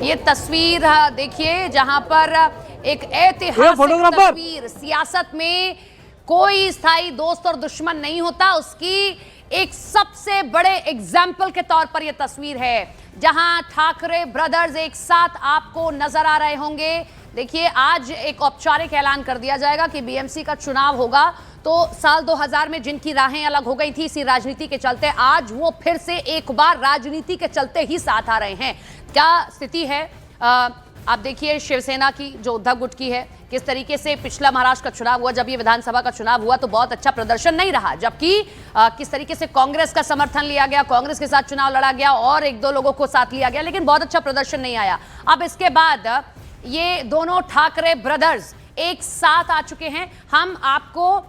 ये तस्वीर देखिए जहां पर एक ऐतिहासिक तस्वीर, सियासत में कोई स्थायी दोस्त और दुश्मन नहीं होता, उसकी एक सबसे बड़े एग्जाम्पल के तौर पर यह तस्वीर है जहां ठाकरे ब्रदर्स एक साथ आपको नजर आ रहे होंगे। देखिए आज एक औपचारिक ऐलान कर दिया जाएगा कि बीएमसी का चुनाव होगा, तो साल 2000 में जिनकी राहें अलग हो गई थी इसी राजनीति के चलते, आज वो फिर से एक बार राजनीति के चलते ही साथ आ रहे हैं। क्या स्थिति है आप देखिए शिवसेना की, जो उद्धव गुट की है, किस तरीके से पिछला महाराष्ट्र का चुनाव हुआ, जब ये विधानसभा का चुनाव हुआ तो बहुत अच्छा प्रदर्शन नहीं रहा, जबकि किस तरीके से कांग्रेस का समर्थन लिया गया, कांग्रेस के साथ चुनाव लड़ा गया और एक दो लोगों को साथ लिया गया, लेकिन बहुत अच्छा प्रदर्शन नहीं आया। अब इसके बाद ये दोनों ठाकरे ब्रदर्स एक साथ आ चुके हैं। हम आपको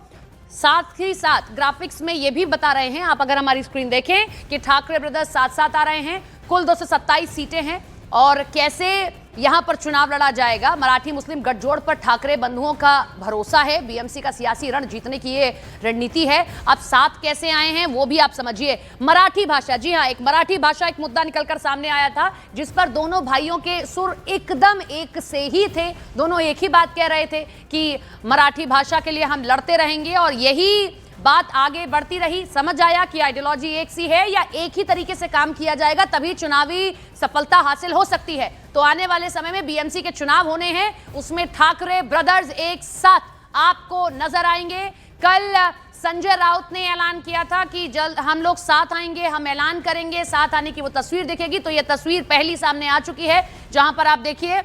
साथ ही साथ ग्राफिक्स में ये भी बता रहे हैं, आप अगर हमारी स्क्रीन देखें कि ठाकरे ब्रदर्स साथ साथ आ रहे हैं। कुल 227 सीटें हैं और कैसे यहां पर चुनाव लड़ा जाएगा, मराठी मुस्लिम गठजोड़ पर ठाकरे बंधुओं का भरोसा है, बीएमसी का सियासी रण जीतने की ये रणनीति है। अब साथ कैसे आए हैं वो भी आप समझिए। मराठी भाषा, जी हां, एक मराठी भाषा एक मुद्दा निकलकर सामने आया था जिस पर दोनों भाइयों के सुर एकदम एक से ही थे। दोनों एक ही बात कह रहे थे कि मराठी भाषा के लिए हम लड़ते रहेंगे और यही बात आगे बढ़ती रही। समझ आया कि आइडियोलॉजी एक सी है या एक ही तरीके से काम किया जाएगा तभी चुनावी सफलता हासिल हो सकती है। तो आने वाले समय में बीएमसी के चुनाव होने हैं, उसमें ठाकरे ब्रदर्स एक साथ आपको नजर आएंगे। कल संजय राउत ने ऐलान किया था कि जल्द हम लोग साथ आएंगे, हम ऐलान करेंगे, साथ आने की वो तस्वीर दिखेगी। तो ये तस्वीर पहली सामने आ चुकी है जहां पर आप देखिए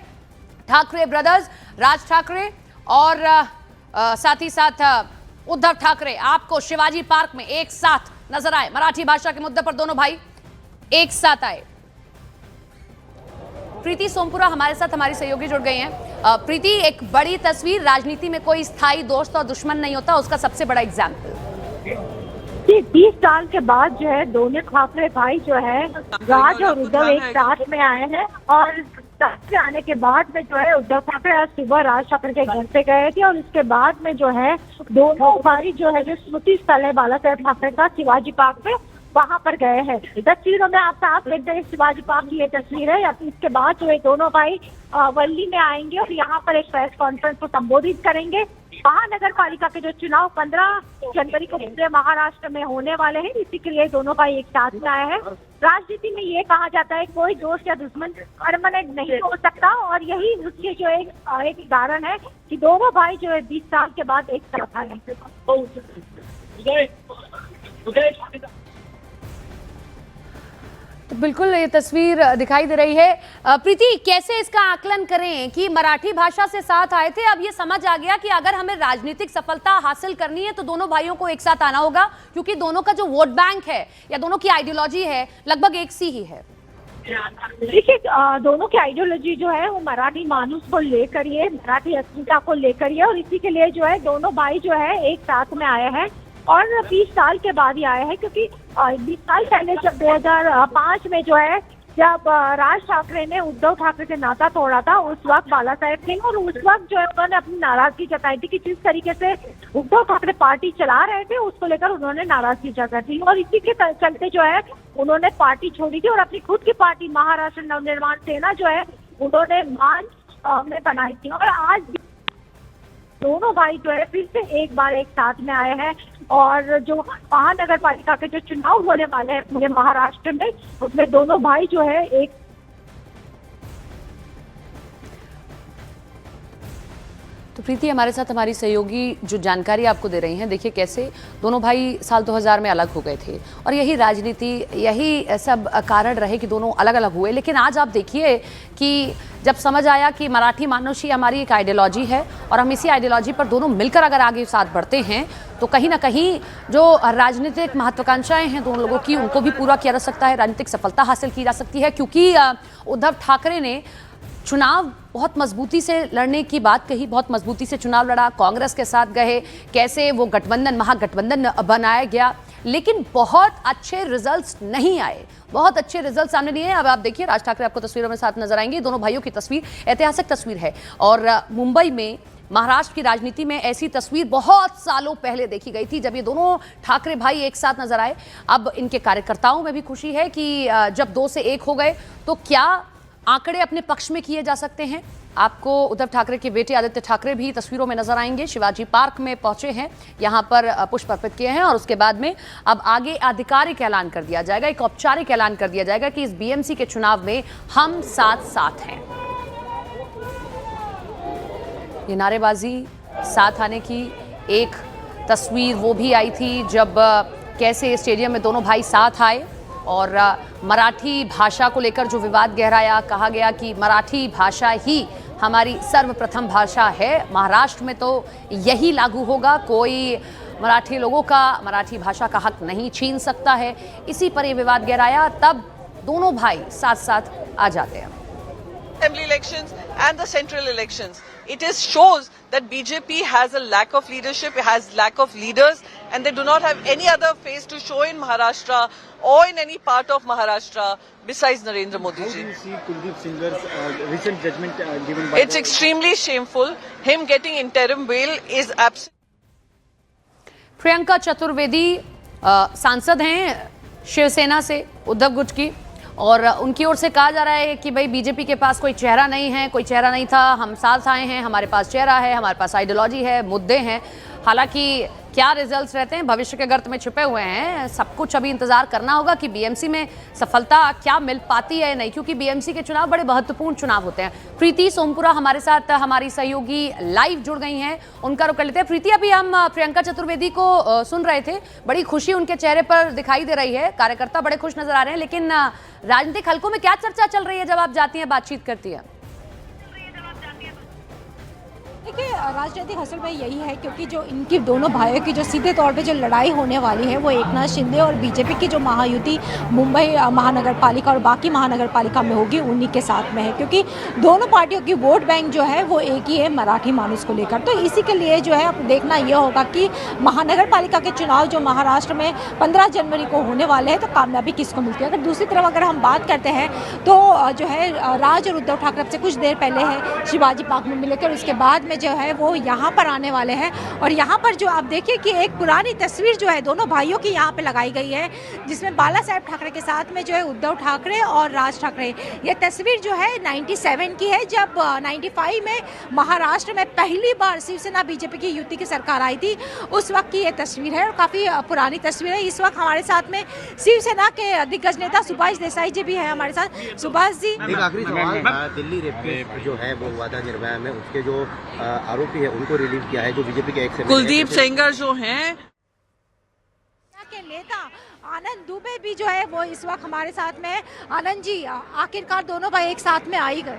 ठाकरे ब्रदर्स, राज ठाकरे और साथ ही साथ उद्धव ठाकरे आपको शिवाजी पार्क में एक साथ नजर आए। मराठी भाषा के मुद्दे पर दोनों भाई एक साथ आए। प्रीति सोमपुरा हमारे साथ हमारी सहयोगी जुड़ गई हैं। प्रीति, एक बड़ी तस्वीर, राजनीति में कोई स्थायी दोस्त और दुश्मन नहीं होता, उसका सबसे बड़ा एग्जाम्पल। 20 साल के बाद जो है दोनों ठाकरे भाई जो है राज और उद्धव एक साथ में आए हैं और साथ में आने के बाद में जो है उद्धव ठाकरे आज सुबह राज ठाकरे के घर पे गए थे और उसके बाद में जो है दोनों भाई जो है जो स्मृति स्थल है बाला साहेब ठाकरे का शिवाजी पार्क में, वहां पर गए हैं। तस्वीरों में आप साफ देखते हैं शिवाजी पार्क की ये तस्वीर है। इसके बाद जो है दोनों भाई वल्ली में आएंगे और यहाँ पर एक प्रेस कॉन्फ्रेंस को संबोधित करेंगे। महानगर पालिका के जो चुनाव 15 जनवरी को पूरे महाराष्ट्र में होने वाले हैं, इसी के लिए दोनों भाई एक साथ में आए हैं। राजनीति में ये कहा जाता है कोई दोस्त या दुश्मन परमानेंट नहीं हो सकता और यही उसके जो एक उदाहरण है कि दोनों भाई जो है 20 साल के बाद एक साथ आए हैं। तो बिल्कुल ये तस्वीर दिखाई दे रही है। प्रीति, कैसे इसका आकलन करें कि मराठी भाषा से साथ आए थे, अब ये समझ आ गया कि अगर हमें राजनीतिक सफलता हासिल करनी है तो दोनों भाइयों को एक साथ आना होगा, क्योंकि दोनों का जो वोट बैंक है या दोनों की आइडियोलॉजी है लगभग एक सी ही है। देखिए दोनों की आइडियोलॉजी जो है वो मराठी मानुस को लेकर ही है, मराठी अस्मिता को लेकर ही है और इसी के लिए जो है दोनों भाई जो है एक साथ में आए हैं और 20 साल के बाद ही आए हैं, क्योंकि 20 साल पहले जब 2005 में जो है जब राज ठाकरे ने उद्धव ठाकरे से नाता तोड़ा था, उस वक्त बाला साहेब थे और उस वक्त जो है उन्होंने अपनी नाराजगी जताई थी कि जिस तरीके से उद्धव ठाकरे पार्टी चला रहे थे उसको लेकर उन्होंने नाराजगी जताई थी और इसी के चलते जो है उन्होंने पार्टी छोड़ी थी और अपनी खुद की पार्टी महाराष्ट्र नवनिर्माण सेना जो है उन्होंने मान में बनाई थी और आज दोनों भाई जो है फिर से एक बार एक साथ में आए हैं और जो महानगर पालिका के जो चुनाव होने वाले हैं पूरे महाराष्ट्र में, उसमें दोनों भाई जो है एक। तो प्रीति हमारे साथ हमारी सहयोगी जो जानकारी आपको दे रही हैं, देखिए कैसे दोनों भाई साल 2000 में अलग हो गए थे और यही राजनीति, यही सब कारण रहे कि दोनों अलग अलग हुए। लेकिन आज आप देखिए कि जब समझ आया कि मराठी मानुषी हमारी एक आइडियोलॉजी है और हम इसी आइडियोलॉजी पर दोनों मिलकर अगर आगे साथ बढ़ते हैं तो कहीं ना कहीं जो राजनीतिक महत्वाकांक्षाएं हैं दोनों लोगों की उनको भी पूरा किया जा सकता है, राजनीतिक सफलता हासिल की जा सकती है। क्योंकि उद्धव ठाकरे ने चुनाव बहुत मजबूती से लड़ने की बात कही, बहुत मजबूती से चुनाव लड़ा, कांग्रेस के साथ गए, कैसे वो गठबंधन महागठबंधन बनाया गया, लेकिन बहुत अच्छे रिजल्ट्स नहीं आए, बहुत अच्छे रिजल्ट सामने नहीं आए। अब आप देखिए राज ठाकरे आपको तस्वीरों में साथ नजर आएंगे, दोनों भाइयों की तस्वीर ऐतिहासिक तस्वीर है और मुंबई में महाराष्ट्र की राजनीति में ऐसी तस्वीर बहुत सालों पहले देखी गई थी जब ये दोनों ठाकरे भाई एक साथ नजर आए। अब इनके कार्यकर्ताओं में भी खुशी है कि जब 2 से 1 हो गए तो क्या आंकड़े अपने पक्ष में किए जा सकते हैं। आपको उद्धव ठाकरे के बेटे आदित्य ठाकरे भी तस्वीरों में नजर आएंगे। शिवाजी पार्क में पहुंचे हैं, यहां पर पुष्प अर्पित किए हैं और उसके बाद में अब आगे आधिकारिक ऐलान कर दिया जाएगा, एक औपचारिक ऐलान कर दिया जाएगा कि इस बीएमसी के चुनाव में हम साथ साथ हैं। ये नारेबाजी साथ आने की एक तस्वीर वो भी आई थी जब कैसे स्टेडियम में दोनों भाई साथ आए और मराठी भाषा को लेकर जो विवाद गहराया, कहा गया कि मराठी भाषा ही हमारी सर्वप्रथम भाषा है, महाराष्ट्र में तो यही लागू होगा, कोई मराठी लोगों का मराठी भाषा का हक नहीं छीन सकता है। इसी पर यह विवाद गहराया, तब दोनों भाई साथ साथ आ जाते हैं। Assembly elections and the central elections. It is shows that BJP has a lack of leadership, it has lack of leaders, and they do not have any other face to show in Maharashtra or in any part of Maharashtra besides Narendra Modi ji. How do you see Kuldeep Singh's recent judgment given by? It's extremely shameful. Him getting interim bail is absolutely. Priyanka Chaturvedi सांसद हैं शिवसेना से उद्धव गुट की, और उनकी ओर से कहा जा रहा है कि भाई बीजेपी के पास कोई चेहरा नहीं है, कोई चेहरा नहीं था, हम साथ आए हैं, हमारे पास चेहरा है, हमारे पास आइडियोलॉजी है, मुद्दे हैं। हालांकि क्या रिजल्ट्स रहते हैं भविष्य के गर्त में छुपे हुए हैं, सब कुछ अभी इंतजार करना होगा कि बीएमसी में सफलता क्या मिल पाती है नहीं, क्योंकि बीएमसी के चुनाव बड़े महत्वपूर्ण चुनाव होते हैं। प्रीति सोमपुरा हमारे साथ, हमारी सहयोगी लाइव जुड़ गई हैं, उनका रुख कर लेते हैं। प्रीति, अभी हम प्रियंका चतुर्वेदी को सुन रहे थे, बड़ी खुशी उनके चेहरे पर दिखाई दे रही है, कार्यकर्ता बड़े खुश नजर आ रहे हैं, लेकिन राजनीतिक हलकों में क्या चर्चा चल रही है जब आप जाती हैं, बातचीत करती है? देखिए, राजनीतिक असल में यही है क्योंकि जो इनकी दोनों भाइयों की जो सीधे तौर पे जो लड़ाई होने वाली है वो एकनाथ शिंदे और बीजेपी की जो महायुति मुंबई महानगर पालिका और बाकी महानगर पालिका में होगी उन्हीं के साथ में है, क्योंकि दोनों पार्टियों की वोट बैंक जो है वो एक ही है, मराठी मानुस को लेकर। तो इसी के लिए जो है अब देखना ये होगा कि महानगर पालिका के चुनाव जो महाराष्ट्र में 15 जनवरी को होने वाले हैं तो कामयाबी किसको मिलती है। अगर दूसरी तरफ अगर हम बात करते हैं तो जो है राज और उद्धव ठाकरे से कुछ देर पहले है शिवाजी पार्क में मिले, उसके बाद में जो है वो यहाँ पर आने वाले हैं। और यहाँ पर जो आप देखिए कि एक पुरानी तस्वीर जो है दोनों भाइयों की यहाँ पे लगाई गई है, जिसमें बाला साहेब ठाकरे के साथ में जो है उद्धव ठाकरे और राज ठाकरे। ये तस्वीर जो है 97 की है, जब 95 में महाराष्ट्र में पहली बार शिवसेना बीजेपी की युति की सरकार आई थी, उस वक्त की ये तस्वीर है और काफ़ी पुरानी तस्वीर है। इस वक्त हमारे साथ में शिवसेना के दिग्गज नेता सुभाष देसाई जी भी हैं हमारे साथ। सुभाष जी, एक आखिरी सवाल, दिल्ली रेप केस जो है वो वादा निर्भया में उसके जो आरोपी है उनको रिलीव किया है, जो बीजेपी के एक कुलदीप सेंगर जो हैं के नेता आनंद दुबे भी जो है वो इस वक्त हमारे साथ में है। आनंद जी, आखिरकार दोनों भाई एक साथ में आ ही गए।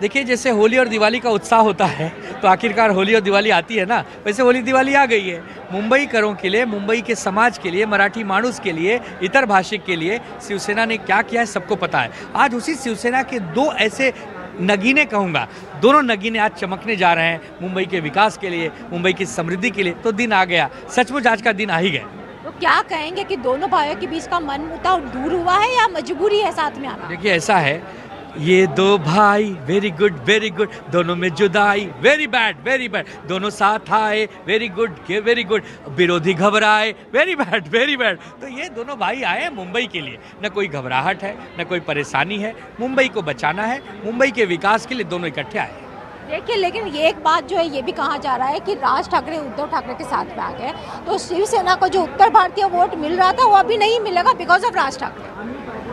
देखिए, जैसे होली और दिवाली का उत्साह होता है तो आखिरकार होली और दिवाली आती है ना, वैसे होली दिवाली आ गई है। मुंबई करों के लिए, मुंबई के समाज के लिए, मराठी मानुस के लिए, इतर भाषिक के लिए शिवसेना ने क्या किया है सबको पता है। आज उसी शिवसेना के दो ऐसे नगीने कहूँगा, दोनों नगीने आज चमकने जा रहे हैं मुंबई के विकास के लिए, मुंबई की समृद्धि के लिए। तो दिन आ गया, सचमुच आज का दिन आ ही गया। तो क्या कहेंगे कि दोनों भाइयों के बीच का मनमुटाव दूर हुआ है या मजबूरी है साथ में आना? देखिए, ऐसा है, ये दो भाई वेरी गुड, दोनों में जुदाई वेरी बैड, दोनों साथ आए वेरी गुड, विरोधी घबराए वेरी बैड। तो ये दोनों भाई आए हैं मुंबई के लिए, न कोई घबराहट है, न कोई परेशानी है, मुंबई को बचाना है, मुंबई के विकास के लिए दोनों इकट्ठे आए। देखिए, लेकिन ये एक बात जो है ये भी कहा जा रहा है कि राज ठाकरे उद्धव ठाकरे के साथ में आ गए, तो शिवसेना को जो उत्तर भारतीय वोट मिल रहा था वो अभी नहीं मिलेगा बिकॉज ऑफ राज ठाकरे।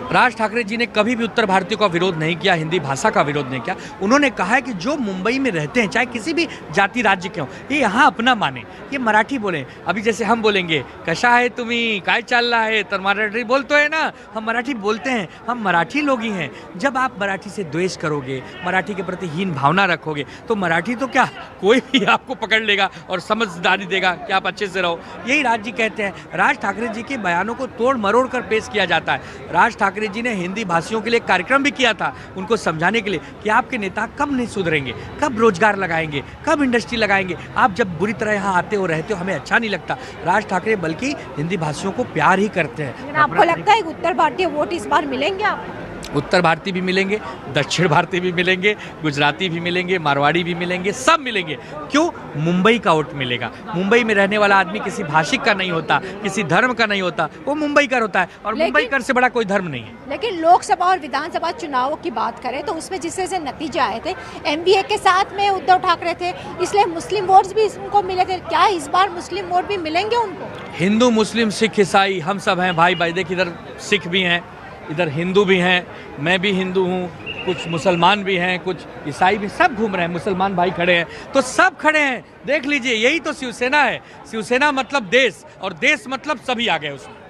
राज ठाकरे जी ने कभी भी उत्तर भारतीयों का विरोध नहीं किया, हिंदी भाषा का विरोध नहीं किया। उन्होंने कहा है कि जो मुंबई में रहते हैं, चाहे किसी भी जाति राज्य के हों, ये यहाँ अपना माने, ये मराठी बोले। अभी जैसे हम बोलेंगे कशा है तुम्ही, काय चालला है, तर मराठी बोलते हैं ना, हम मराठी बोलते हैं, हम मराठी लोग ही हैं। जब आप मराठी से द्वेष करोगे, मराठी के प्रति हीन भावना रखोगे, तो मराठी तो क्या कोई भी आपको पकड़ लेगा और समझदारी देगा कि आप अच्छे से रहो। यही राज जी कहते हैं। राज ठाकरे जी के बयानों को तोड़ मरोड़ कर पेश किया जाता है। राज ठाकरे जी ने हिंदी भाषियों के लिए कार्यक्रम भी किया था, उनको समझाने के लिए कि आपके नेता कब नहीं सुधरेंगे, कब रोजगार लगाएंगे, कब इंडस्ट्री लगाएंगे। आप जब बुरी तरह यहाँ आते हो, रहते हो, हमें अच्छा नहीं लगता। राज ठाकरे बल्कि हिंदी भाषियों को प्यार ही करते हैं। आपको लगता है उत्तर भारतीय वोट इस बार मिलेंगे आपको? उत्तर भारतीय भी मिलेंगे, दक्षिण भारतीय भी मिलेंगे, गुजराती भी मिलेंगे, मारवाड़ी भी मिलेंगे, सब मिलेंगे। क्यों? मुंबई का वोट मिलेगा। मुंबई में रहने वाला आदमी किसी भाषिक का नहीं होता, किसी धर्म का नहीं होता, वो मुंबई का होता है, और मुंबई कर से बड़ा कोई धर्म नहीं है। लेकिन लोकसभा और विधानसभा चुनावों की बात करें तो उसमें जिस तरह से नतीजे आए थे, एनडीए के साथ में उद्धव ठाकरे थे, इसलिए मुस्लिम वोट्स भी उनको मिले थे। क्या इस बार मुस्लिम वोट भी मिलेंगे उनको? हिंदू, मुस्लिम, सिख, ईसाई, हम सब हैं भाई भाई। देखिए, इधर सिख भी हैं, इधर हिंदू भी हैं, मैं भी हिंदू हूँ, कुछ मुसलमान भी हैं, कुछ ईसाई भी, सब घूम रहे हैं। मुसलमान भाई खड़े हैं, तो सब खड़े हैं। देख लीजिए, यही तो शिवसेना है। शिवसेना मतलब देश, और देश मतलब सभी आ गए उसमें।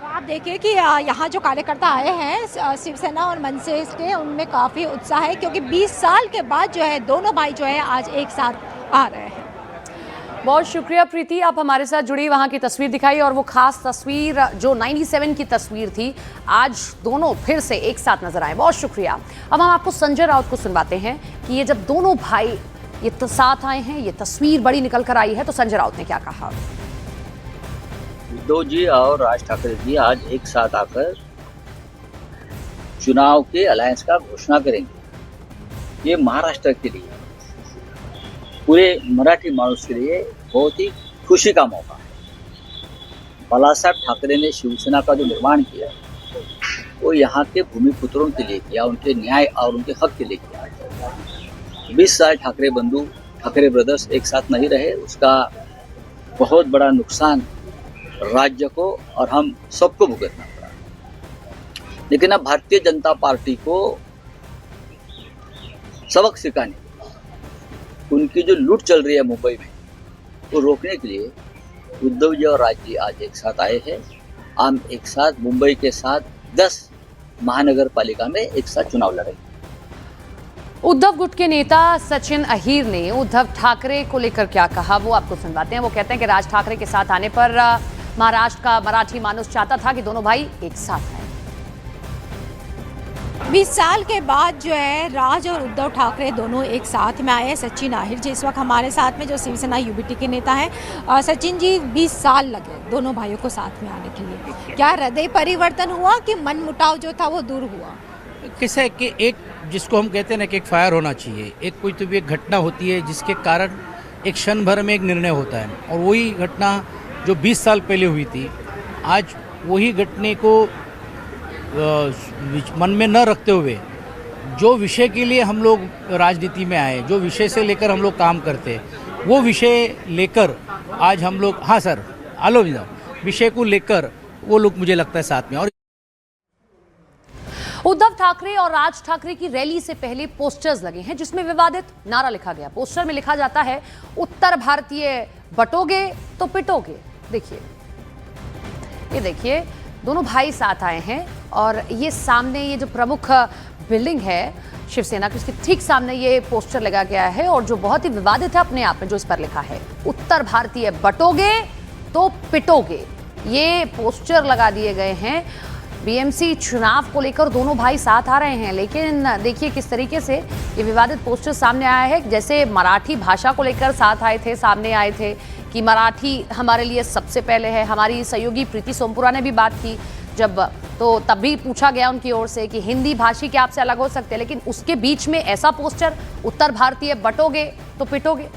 आप देखिए कि यहाँ जो कार्यकर्ता आए हैं शिवसेना और मनसे के, उनमें काफ़ी उत्साह है, क्योंकि 20 साल के बाद जो है दोनों भाई जो है आज एक साथ आ रहे हैं। बहुत शुक्रिया प्रीति, आप हमारे साथ जुड़ी, वहाँ की तस्वीर दिखाई, और वो खास तस्वीर जो 97 की तस्वीर थी, आज दोनों फिर से एक साथ नजर आए। बहुत शुक्रिया। अब हम आपको संजय राउत को सुनवाते हैं कि ये जब दोनों भाई ये साथ आए हैं, ये तस्वीर बड़ी निकल कर आई है, तो संजय राउत ने क्या कहा। उद्धव जी और राज ठाकरे जी आज एक साथ आकर चुनाव के अलायंस का घोषणा करेंगे। ये महाराष्ट्र के लिए, पूरे मराठी मानुष के लिए बहुत ही खुशी का मौका है। बालासाहेब ठाकरे ने शिवसेना का जो निर्माण किया वो यहाँ के भूमिपुत्रों के लिए किया, उनके न्याय और उनके हक के लिए किया। 20 साल ठाकरे बंधु, ठाकरे ब्रदर्स एक साथ नहीं रहे, उसका बहुत बड़ा नुकसान राज्य को और हम सबको भुगतना पड़ा। लेकिन अब भारतीय जनता पार्टी को सबक सिखाने, उनकी जो लूट चल रही है मुंबई में, वो रोकने के लिए उद्धव जी और राज जी आज एक साथ आए हैं। हम एक साथ मुंबई के साथ 10 महानगर पालिका में एक साथ चुनाव लड़ेंगे। उद्धव गुट के नेता सचिन अहीर ने उद्धव ठाकरे को लेकर क्या कहा, वो आपको सुनवाते हैं। वो कहते हैं कि राज ठाकरे के साथ आने पर महाराष्ट्र का मराठी मानुस चाहता था कि दोनों भाई एक साथ आए। 20 साल के बाद जो है राज और उद्धव ठाकरे दोनों एक साथ में आए हैं। सचिन अहीर जी इस वक्त हमारे साथ में, जो शिवसेना यूबीटी के नेता हैं। सचिन जी, 20 साल लगे दोनों भाइयों को साथ में आने के लिए, क्या हृदय परिवर्तन हुआ कि मन मुटाव जो था वो दूर हुआ? किसे कि एक, जिसको हम कहते हैं ना कि एक फायर होना चाहिए, एक कोई तो भी एक घटना होती है जिसके कारण एक क्षण भर में एक निर्णय होता है, और वही घटना जो 20 साल पहले हुई थी, आज वही घटने को मन में न रखते हुए, जो विषय के लिए हम लोग राजनीति में आए, जो विषय से लेकर हम लोग काम करते, वो विषय लेकर आज हम लोग, हाँ सर, आलो विषय को लेकर वो लोग मुझे लगता है साथ में। और उद्धव ठाकरे और राज ठाकरे की रैली से पहले पोस्टर्स लगे हैं जिसमें विवादित नारा लिखा गया। पोस्टर में लिखा जाता है, उत्तर भारतीय बटोगे तो पिटोगे। देखिए, ये देखिए, दोनों भाई साथ आए हैं, और ये सामने ये जो प्रमुख बिल्डिंग है शिवसेना की, उसके ठीक सामने ये पोस्टर लगा गया है, और जो बहुत ही विवादित है अपने आप में, जो इस पर लिखा है, उत्तर भारतीय बटोगे तो पिटोगे। ये पोस्टर लगा दिए गए हैं। बीएमसी चुनाव को लेकर दोनों भाई साथ आ रहे हैं, लेकिन देखिए किस तरीके से ये विवादित पोस्टर सामने आया है। जैसे मराठी भाषा को लेकर साथ आए थे, सामने आए थे कि मराठी हमारे लिए सबसे पहले है। हमारी सहयोगी प्रीति सोमपुरा ने भी बात की जब, तो तब भी पूछा गया उनकी ओर से कि हिंदी भाषी क्या आपसे अलग हो सकते हैं, लेकिन उसके बीच में ऐसा पोस्टर, उत्तर भारतीय बटोगे तो पिटोगे।